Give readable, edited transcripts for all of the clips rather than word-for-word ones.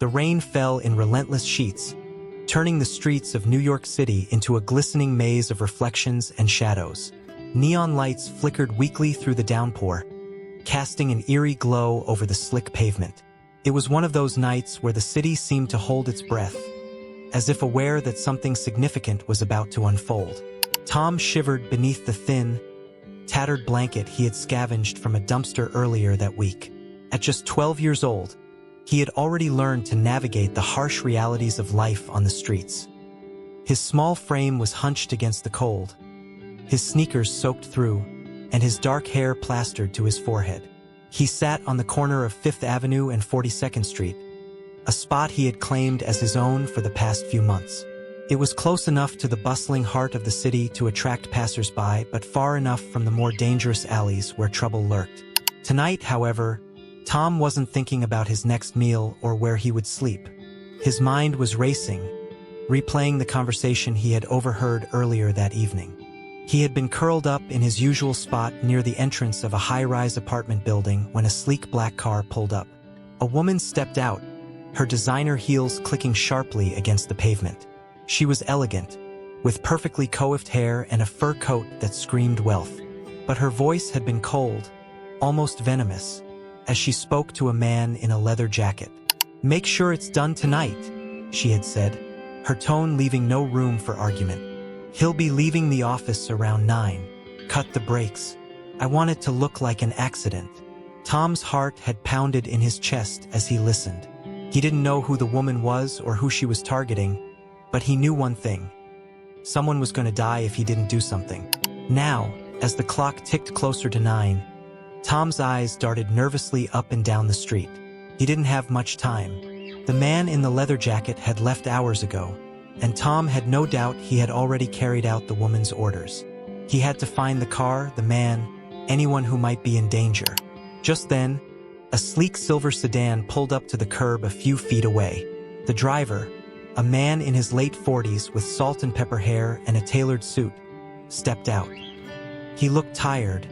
The rain fell in relentless sheets, turning the streets of New York City into a glistening maze of reflections and shadows. Neon lights flickered weakly through the downpour, casting an eerie glow over the slick pavement. It was one of those nights where the city seemed to hold its breath, as if aware that something significant was about to unfold. Tom shivered beneath the thin, tattered blanket he had scavenged from a dumpster earlier that week. At just 12 years old, he had already learned to navigate the harsh realities of life on the streets. His small frame was hunched against the cold, his sneakers soaked through, and his dark hair plastered to his forehead. He sat on the corner of 5th Avenue and 42nd Street, a spot he had claimed as his own for the past few months. It was close enough to the bustling heart of the city to attract passers-by, but far enough from the more dangerous alleys where trouble lurked. Tonight, however, Tom wasn't thinking about his next meal or where he would sleep. His mind was racing, replaying the conversation he had overheard earlier that evening. He had been curled up in his usual spot near the entrance of a high-rise apartment building when a sleek black car pulled up. A woman stepped out, her designer heels clicking sharply against the pavement. She was elegant, with perfectly coiffed hair and a fur coat that screamed wealth. But her voice had been cold, almost venomous, as she spoke to a man in a leather jacket. "Make sure it's done tonight," she had said, her tone leaving no room for argument. "He'll be leaving the office around 9. Cut the brakes. I want it to look like an accident." Tom's heart had pounded in his chest as he listened. He didn't know who the woman was or who she was targeting, but he knew one thing. Someone was going to die if he didn't do something. Now, as the clock ticked closer to 9, Tom's eyes darted nervously up and down the street. He didn't have much time. The man in the leather jacket had left hours ago, and Tom had no doubt he had already carried out the woman's orders. He had to find the car, the man, anyone who might be in danger. Just then, a sleek silver sedan pulled up to the curb a few feet away. The driver, a man in his late 40s with salt and pepper hair and a tailored suit, stepped out. He looked tired,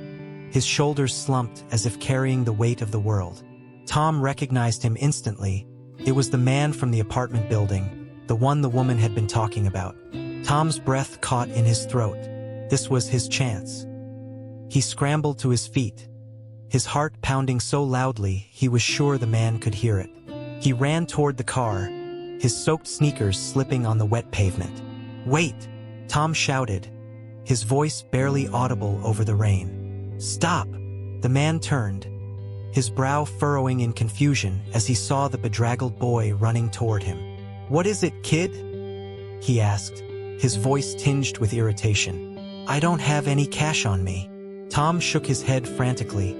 his shoulders slumped as if carrying the weight of the world. Tom recognized him instantly. It was the man from the apartment building, the one the woman had been talking about. Tom's breath caught in his throat. This was his chance. He scrambled to his feet, his heart pounding so loudly he was sure the man could hear it. He ran toward the car, his soaked sneakers slipping on the wet pavement. "Wait!" Tom shouted, his voice barely audible over the rain. "Stop!" The man turned, his brow furrowing in confusion as he saw the bedraggled boy running toward him. "What is it, kid?" he asked, his voice tinged with irritation. "I don't have any cash on me." Tom shook his head frantically,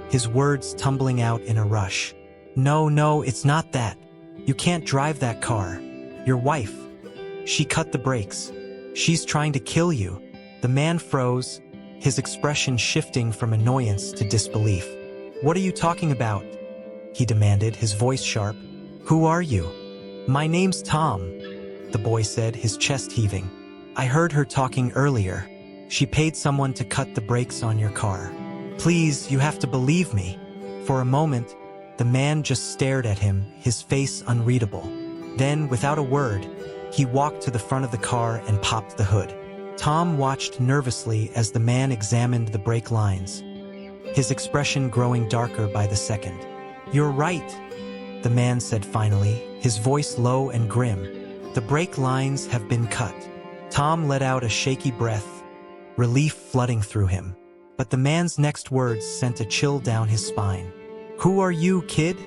his words tumbling out in a rush. No, it's not that. You can't drive that car. Your wife. She cut the brakes. She's trying to kill you." The man froze, his expression shifting from annoyance to disbelief. "What are you talking about?" he demanded, his voice sharp. "Who are you?" "My name's Tom," the boy said, his chest heaving. "I heard her talking earlier. She paid someone to cut the brakes on your car. Please, you have to believe me." For a moment, the man just stared at him, his face unreadable. Then, without a word, he walked to the front of the car and popped the hood. Tom watched nervously as the man examined the brake lines, his expression growing darker by the second. "You're right," the man said finally, his voice low and grim. "The brake lines have been cut." Tom let out a shaky breath, relief flooding through him. But the man's next words sent a chill down his spine. "Who are you, kid?"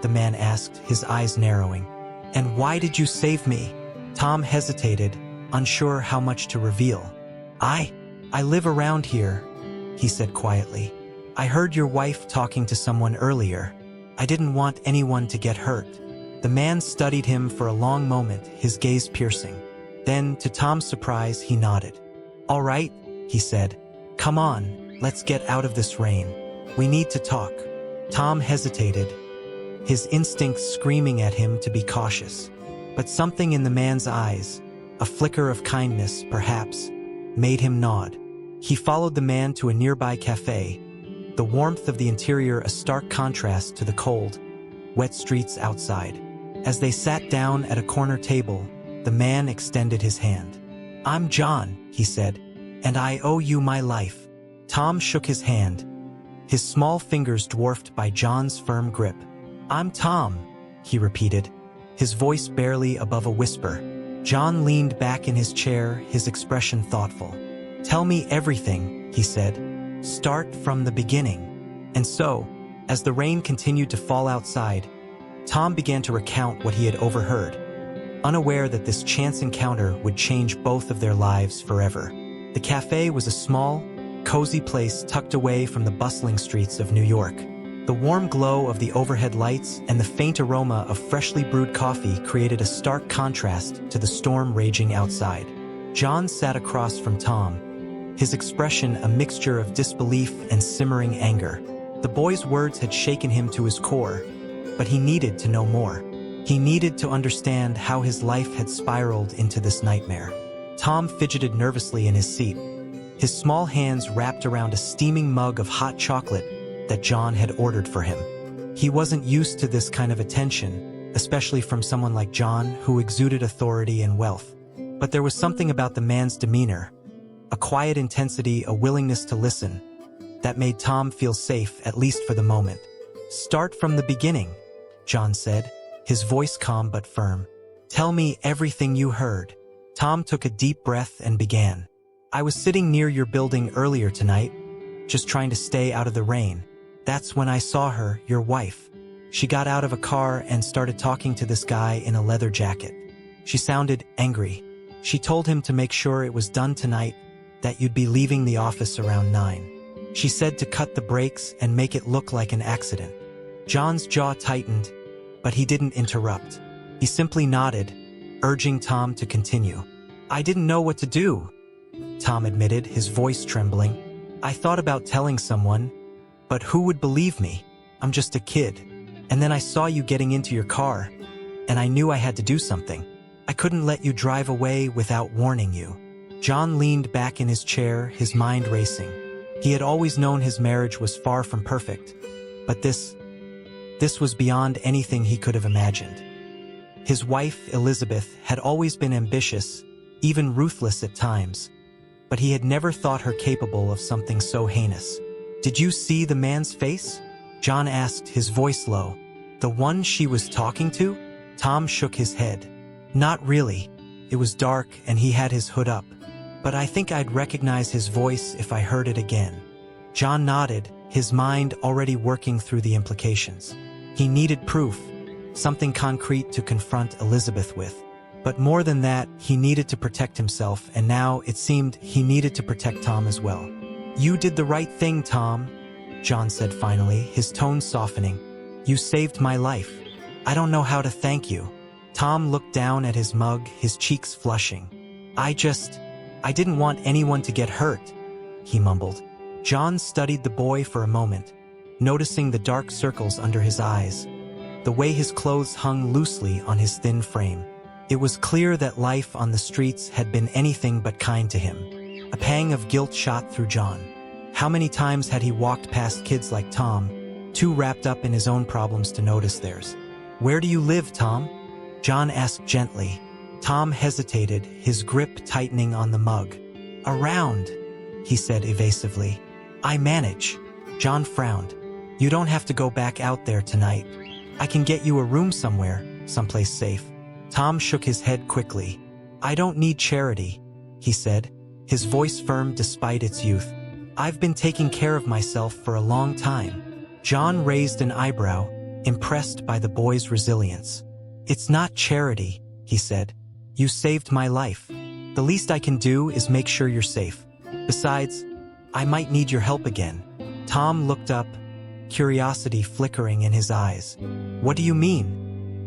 the man asked, his eyes narrowing. "And why did you save me?" Tom hesitated, unsure how much to reveal. I live around here," he said quietly. "I heard your wife talking to someone earlier. I didn't want anyone to get hurt." The man studied him for a long moment, his gaze piercing. Then, to Tom's surprise, he nodded. "All right," he said. "Come on, let's get out of this rain. We need to talk." Tom hesitated, his instincts screaming at him to be cautious. But something in the man's eyes, a flicker of kindness, perhaps, made him nod. He followed the man to a nearby cafe, the warmth of the interior a stark contrast to the cold, wet streets outside. As they sat down at a corner table, the man extended his hand. "I'm John," he said, "and I owe you my life." Tom shook his hand, his small fingers dwarfed by John's firm grip. "I'm Tom," he repeated, his voice barely above a whisper. John leaned back in his chair, his expression thoughtful. "Tell me everything," he said. "Start from the beginning." And so, as the rain continued to fall outside, Tom began to recount what he had overheard, unaware that this chance encounter would change both of their lives forever. The cafe was a small, cozy place tucked away from the bustling streets of New York. The warm glow of the overhead lights and the faint aroma of freshly brewed coffee created a stark contrast to the storm raging outside. John sat across from Tom, his expression a mixture of disbelief and simmering anger. The boy's words had shaken him to his core, but he needed to know more. He needed to understand how his life had spiraled into this nightmare. Tom fidgeted nervously in his seat, his small hands wrapped around a steaming mug of hot chocolate that John had ordered for him. He wasn't used to this kind of attention, especially from someone like John who exuded authority and wealth. But there was something about the man's demeanor, a quiet intensity, a willingness to listen, that made Tom feel safe, at least for the moment. "Start from the beginning," John said, his voice calm but firm. "Tell me everything you heard." Tom took a deep breath and began. "I was sitting near your building earlier tonight, just trying to stay out of the rain. That's when I saw her, your wife. She got out of a car and started talking to this guy in a leather jacket. She sounded angry. She told him to make sure it was done tonight, that you'd be leaving the office around 9. She said to cut the brakes and make it look like an accident." John's jaw tightened, but he didn't interrupt. He simply nodded, urging Tom to continue. "I didn't know what to do," Tom admitted, his voice trembling. "I thought about telling someone, but who would believe me? I'm just a kid. And then I saw you getting into your car, and I knew I had to do something. I couldn't let you drive away without warning you." John leaned back in his chair, his mind racing. He had always known his marriage was far from perfect, but this was beyond anything he could have imagined. His wife, Elizabeth, had always been ambitious, even ruthless at times, but he had never thought her capable of something so heinous. "Did you see the man's face?" John asked, his voice low. "The one she was talking to?" Tom shook his head. "Not really. It was dark and he had his hood up. But I think I'd recognize his voice if I heard it again." John nodded, his mind already working through the implications. He needed proof, something concrete to confront Elizabeth with. But more than that, he needed to protect himself, and now it seemed he needed to protect Tom as well. "You did the right thing, Tom," John said finally, his tone softening. "You saved my life. I don't know how to thank you." Tom looked down at his mug, his cheeks flushing. I didn't want anyone to get hurt," he mumbled. John studied the boy for a moment, noticing the dark circles under his eyes, the way his clothes hung loosely on his thin frame. It was clear that life on the streets had been anything but kind to him. A pang of guilt shot through John. How many times had he walked past kids like Tom, too wrapped up in his own problems to notice theirs? "Where do you live, Tom?" John asked gently. Tom hesitated, his grip tightening on the mug. "Around," he said evasively. "I manage." John frowned. "You don't have to go back out there tonight. I can get you a room somewhere, someplace safe." Tom shook his head quickly. "I don't need charity," he said, his voice firm despite its youth. "I've been taking care of myself for a long time." John raised an eyebrow, impressed by the boy's resilience. "It's not charity," he said. "You saved my life. The least I can do is make sure you're safe. Besides, I might need your help again." Tom looked up, curiosity flickering in his eyes. "What do you mean?"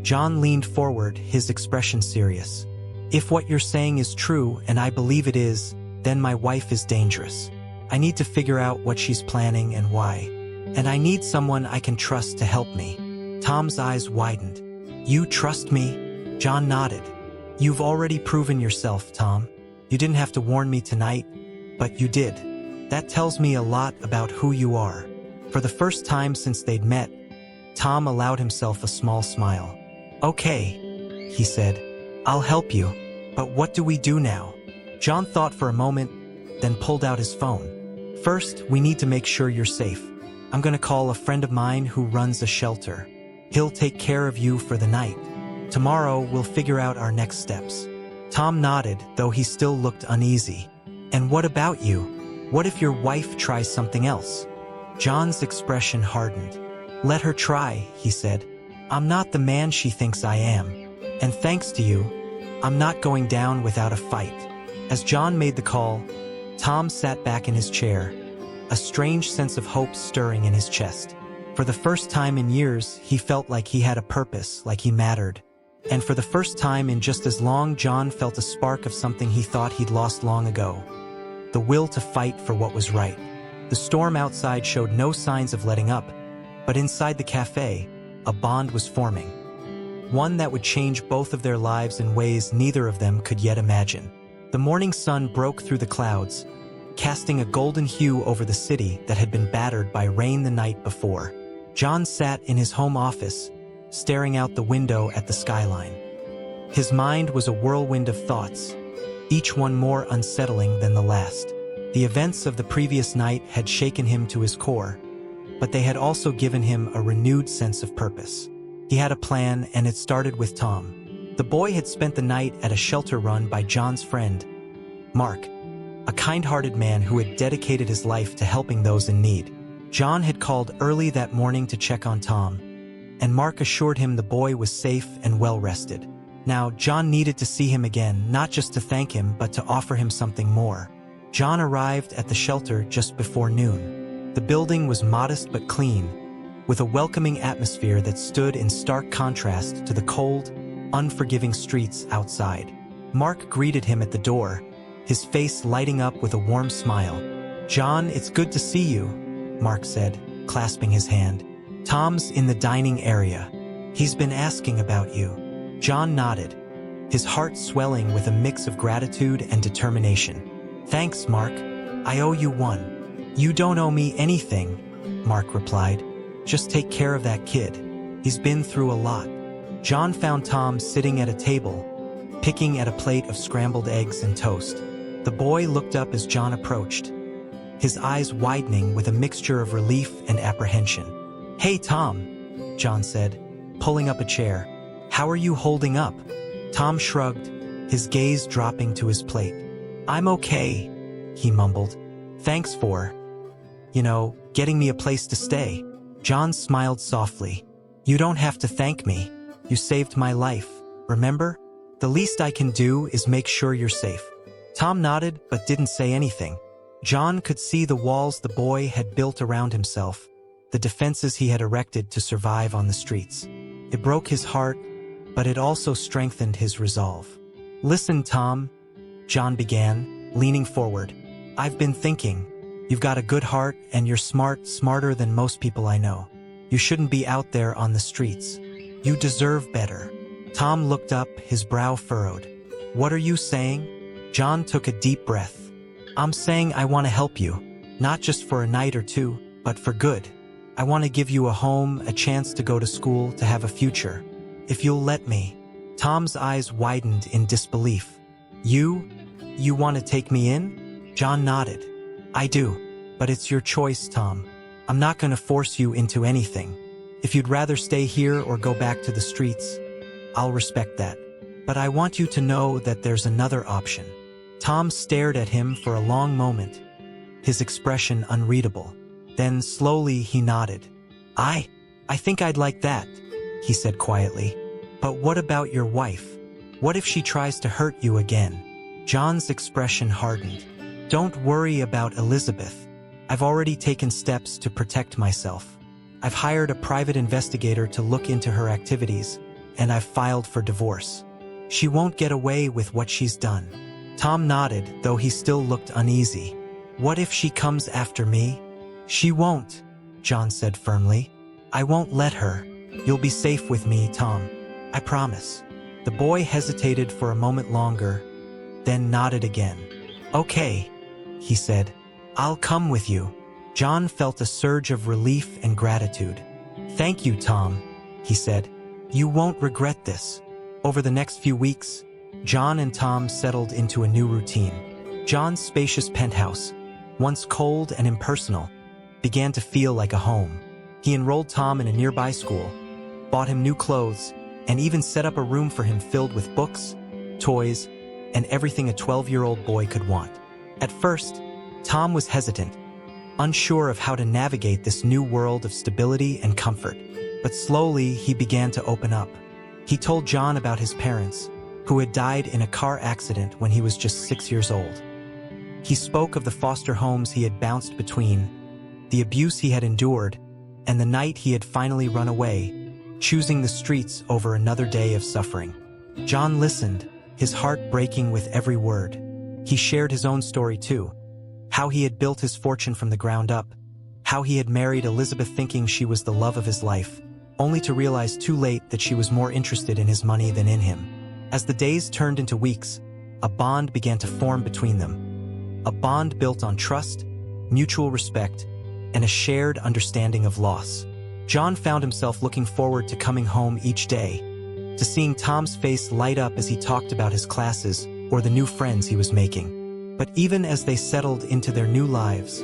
John leaned forward, his expression serious. "If what you're saying is true, and I believe it is, then my wife is dangerous. I need to figure out what she's planning and why. And I need someone I can trust to help me." Tom's eyes widened. "You trust me?" John nodded. "You've already proven yourself, Tom. You didn't have to warn me tonight, but you did. That tells me a lot about who you are." For the first time since they'd met, Tom allowed himself a small smile. "Okay," he said. "I'll help you. But what do we do now?" John thought for a moment, then pulled out his phone. "First, we need to make sure you're safe. I'm gonna call a friend of mine who runs a shelter. He'll take care of you for the night. Tomorrow, we'll figure out our next steps." Tom nodded, though he still looked uneasy. "And what about you? What if your wife tries something else?" John's expression hardened. "Let her try," he said. "I'm not the man she thinks I am. And thanks to you, I'm not going down without a fight." As John made the call, Tom sat back in his chair, a strange sense of hope stirring in his chest. For the first time in years, he felt like he had a purpose, like he mattered. And for the first time in just as long, John felt a spark of something he thought he'd lost long ago. The will to fight for what was right. The storm outside showed no signs of letting up, but inside the cafe, a bond was forming. One that would change both of their lives in ways neither of them could yet imagine. The morning sun broke through the clouds, casting a golden hue over the city that had been battered by rain the night before. John sat in his home office, staring out the window at the skyline. His mind was a whirlwind of thoughts, each one more unsettling than the last. The events of the previous night had shaken him to his core, but they had also given him a renewed sense of purpose. He had a plan, and it started with Tom. The boy had spent the night at a shelter run by John's friend, Mark, a kind-hearted man who had dedicated his life to helping those in need. John had called early that morning to check on Tom, and Mark assured him the boy was safe and well-rested. Now, John needed to see him again, not just to thank him, but to offer him something more. John arrived at the shelter just before noon. The building was modest but clean, with a welcoming atmosphere that stood in stark contrast to the cold, unforgiving streets outside. Mark greeted him at the door, his face lighting up with a warm smile. "John, it's good to see you," Mark said, clasping his hand. "Tom's in the dining area. He's been asking about you." John nodded, his heart swelling with a mix of gratitude and determination. "Thanks, Mark. I owe you one." "You don't owe me anything," Mark replied. "Just take care of that kid. He's been through a lot." John found Tom sitting at a table, picking at a plate of scrambled eggs and toast. The boy looked up as John approached, his eyes widening with a mixture of relief and apprehension. "Hey, Tom," John said, pulling up a chair. "How are you holding up?" Tom shrugged, his gaze dropping to his plate. "I'm okay," he mumbled. "Thanks for, getting me a place to stay." John smiled softly. "You don't have to thank me. You saved my life, remember? The least I can do is make sure you're safe." Tom nodded but didn't say anything. John could see the walls the boy had built around himself, the defenses he had erected to survive on the streets. It broke his heart, but it also strengthened his resolve. "Listen, Tom," John began, leaning forward. "I've been thinking. You've got a good heart and you're smarter than most people I know. You shouldn't be out there on the streets. You deserve better." Tom looked up, his brow furrowed. "What are you saying?" John took a deep breath. "I'm saying I want to help you, not just for a night or two, but for good. I want to give you a home, a chance to go to school, to have a future. If you'll let me." Tom's eyes widened in disbelief. You want to take me in?" John nodded. "I do, but it's your choice, Tom. I'm not going to force you into anything. If you'd rather stay here or go back to the streets, I'll respect that. But I want you to know that there's another option." Tom stared at him for a long moment, his expression unreadable. Then slowly he nodded. I think I'd like that," he said quietly. "But what about your wife? What if she tries to hurt you again?" John's expression hardened. "Don't worry about Elizabeth. I've already taken steps to protect myself. I've hired a private investigator to look into her activities, and I've filed for divorce. She won't get away with what she's done." Tom nodded, though he still looked uneasy. "What if she comes after me?" "She won't," John said firmly. "I won't let her. You'll be safe with me, Tom. I promise." The boy hesitated for a moment longer, then nodded again. "Okay," he said. "I'll come with you." John felt a surge of relief and gratitude. "Thank you, Tom," he said, You won't regret this." Over the next few weeks, John and Tom settled into a new routine. John's spacious penthouse, once cold and impersonal, began to feel like a home. He enrolled Tom in a nearby school, bought him new clothes, and even set up a room for him filled with books, toys, and everything a 12-year-old boy could want. At first, Tom was hesitant, unsure of how to navigate this new world of stability and comfort. But slowly, he began to open up. He told John about his parents, who had died in a car accident when he was just 6 years old. He spoke of the foster homes he had bounced between, the abuse he had endured, and the night he had finally run away, choosing the streets over another day of suffering. John listened, his heart breaking with every word. He shared his own story too, how he had built his fortune from the ground up, how he had married Elizabeth thinking she was the love of his life, only to realize too late that she was more interested in his money than in him. As the days turned into weeks, a bond began to form between them. A bond built on trust, mutual respect, and a shared understanding of loss. John found himself looking forward to coming home each day, to seeing Tom's face light up as he talked about his classes or the new friends he was making. But even as they settled into their new lives,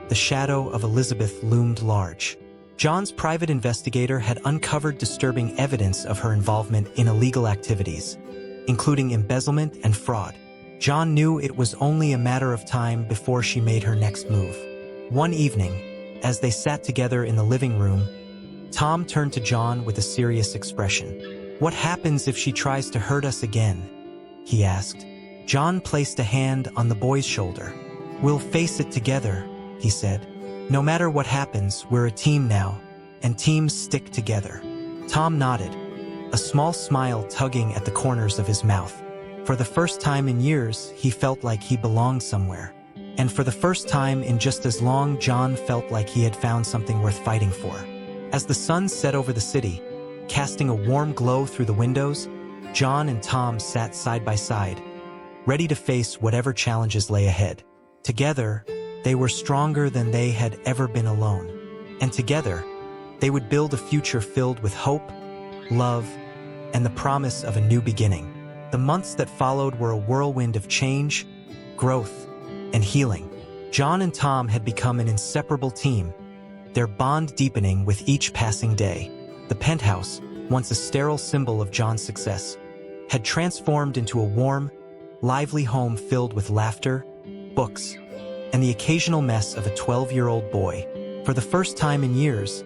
the shadow of Elizabeth loomed large. John's private investigator had uncovered disturbing evidence of her involvement in illegal activities, including embezzlement and fraud. John knew it was only a matter of time before she made her next move. One evening, as they sat together in the living room, Tom turned to John with a serious expression. "What happens if she tries to hurt us again?" he asked. John placed a hand on the boy's shoulder. "We'll face it together," he said. "No matter what happens, we're a team now, and teams stick together." Tom nodded, a small smile tugging at the corners of his mouth. For the first time in years, he felt like he belonged somewhere. And for the first time in just as long, John felt like he had found something worth fighting for. As the sun set over the city, casting a warm glow through the windows, John and Tom sat side by side, ready to face whatever challenges lay ahead. Together, they were stronger than they had ever been alone. And together, they would build a future filled with hope, love, and the promise of a new beginning. The months that followed were a whirlwind of change, growth, and healing. John and Tom had become an inseparable team, their bond deepening with each passing day. The penthouse, once a sterile symbol of John's success, had transformed into a warm, lively home filled with laughter, books, and the occasional mess of a 12-year-old boy. For the first time in years,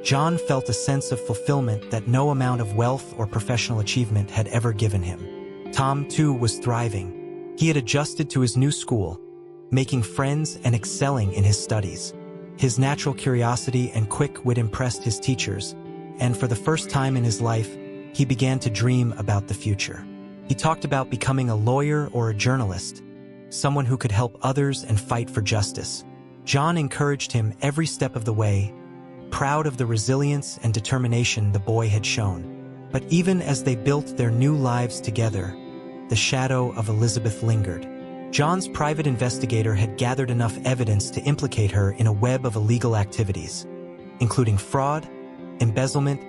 John felt a sense of fulfillment that no amount of wealth or professional achievement had ever given him. Tom, too, was thriving. He had adjusted to his new school, making friends and excelling in his studies. His natural curiosity and quick wit impressed his teachers, and for the first time in his life, he began to dream about the future. He talked about becoming a lawyer or a journalist, someone who could help others and fight for justice. John encouraged him every step of the way, proud of the resilience and determination the boy had shown. But even as they built their new lives together, the shadow of Elizabeth lingered. John's private investigator had gathered enough evidence to implicate her in a web of illegal activities, including fraud, embezzlement,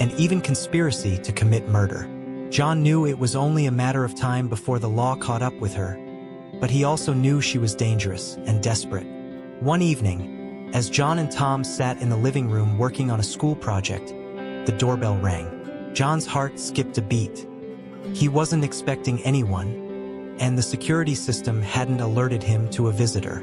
and even conspiracy to commit murder. John knew it was only a matter of time before the law caught up with her, but he also knew she was dangerous and desperate. One evening, as John and Tom sat in the living room working on a school project, the doorbell rang. John's heart skipped a beat. He wasn't expecting anyone, and the security system hadn't alerted him to a visitor.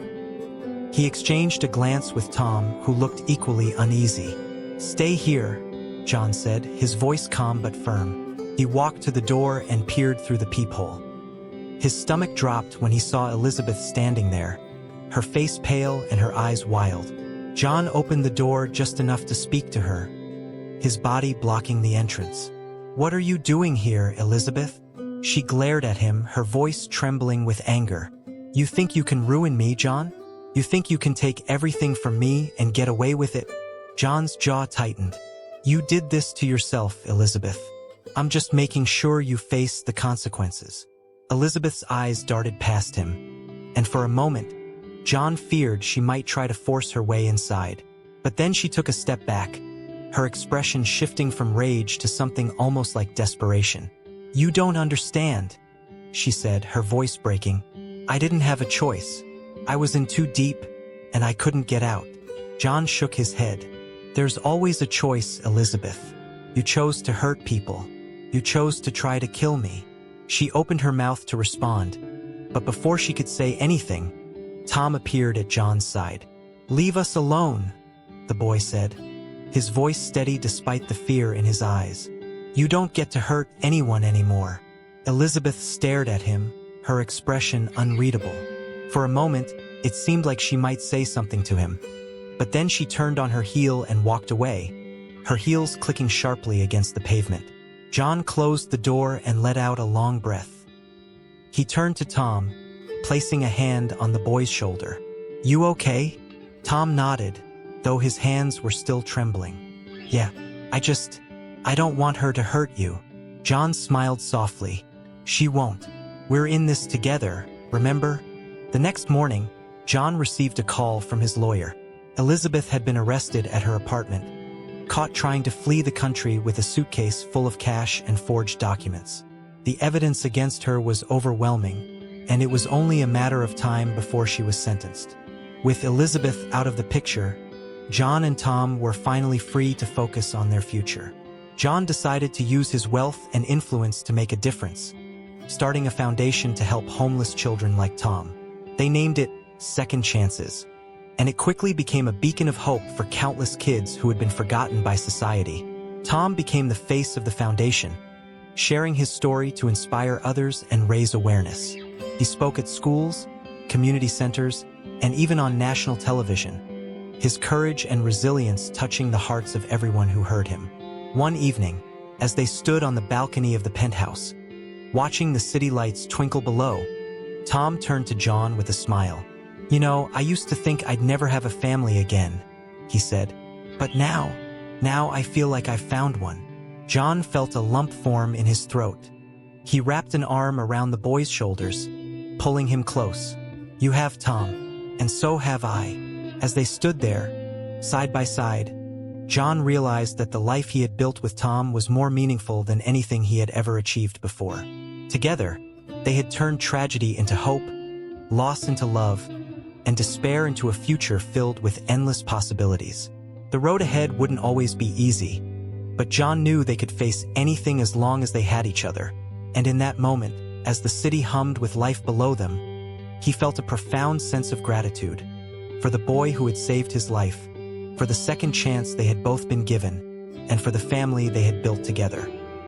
He exchanged a glance with Tom, who looked equally uneasy. "Stay here," John said, his voice calm but firm. He walked to the door and peered through the peephole. His stomach dropped when he saw Elizabeth standing there, her face pale and her eyes wild. John opened the door just enough to speak to her, his body blocking the entrance. "What are you doing here, Elizabeth?" She glared at him, her voice trembling with anger. "You think you can ruin me, John? You think you can take everything from me and get away with it?" John's jaw tightened. "You did this to yourself, Elizabeth. I'm just making sure you face the consequences." Elizabeth's eyes darted past him, and for a moment, John feared she might try to force her way inside. But then she took a step back, her expression shifting from rage to something almost like desperation. "You don't understand," she said, her voice breaking. "I didn't have a choice. I was in too deep, and I couldn't get out." John shook his head. "There's always a choice, Elizabeth. You chose to hurt people. You chose to try to kill me." She opened her mouth to respond, but before she could say anything, Tom appeared at John's side. "Leave us alone," the boy said, his voice steady despite the fear in his eyes. "You don't get to hurt anyone anymore." Elizabeth stared at him, her expression unreadable. For a moment, it seemed like she might say something to him, but then she turned on her heel and walked away, her heels clicking sharply against the pavement. John closed the door and let out a long breath. He turned to Tom, placing a hand on the boy's shoulder. "You okay?" Tom nodded, though his hands were still trembling. "Yeah, I don't want her to hurt you." John smiled softly. "She won't. We're in this together, remember?" The next morning, John received a call from his lawyer. Elizabeth had been arrested at her apartment, caught trying to flee the country with a suitcase full of cash and forged documents. The evidence against her was overwhelming, and it was only a matter of time before she was sentenced. With Elizabeth out of the picture, John and Tom were finally free to focus on their future. John decided to use his wealth and influence to make a difference, starting a foundation to help homeless children like Tom. They named it Second Chances, and it quickly became a beacon of hope for countless kids who had been forgotten by society. Tom became the face of the foundation, sharing his story to inspire others and raise awareness. He spoke at schools, community centers, and even on national television, his courage and resilience touching the hearts of everyone who heard him. One evening, as they stood on the balcony of the penthouse, watching the city lights twinkle below, Tom turned to John with a smile. "You know, I used to think I'd never have a family again," he said. "But now I feel like I've found one." John felt a lump form in his throat. He wrapped an arm around the boy's shoulders, pulling him close. "You have, Tom, and so have I." As they stood there, side by side, John realized that the life he had built with Tom was more meaningful than anything he had ever achieved before. Together, they had turned tragedy into hope, loss into love, and despair into a future filled with endless possibilities. The road ahead wouldn't always be easy, but John knew they could face anything as long as they had each other. And in that moment, as the city hummed with life below them, he felt a profound sense of gratitude for the boy who had saved his life, for the second chance they had both been given, and for the family they had built together.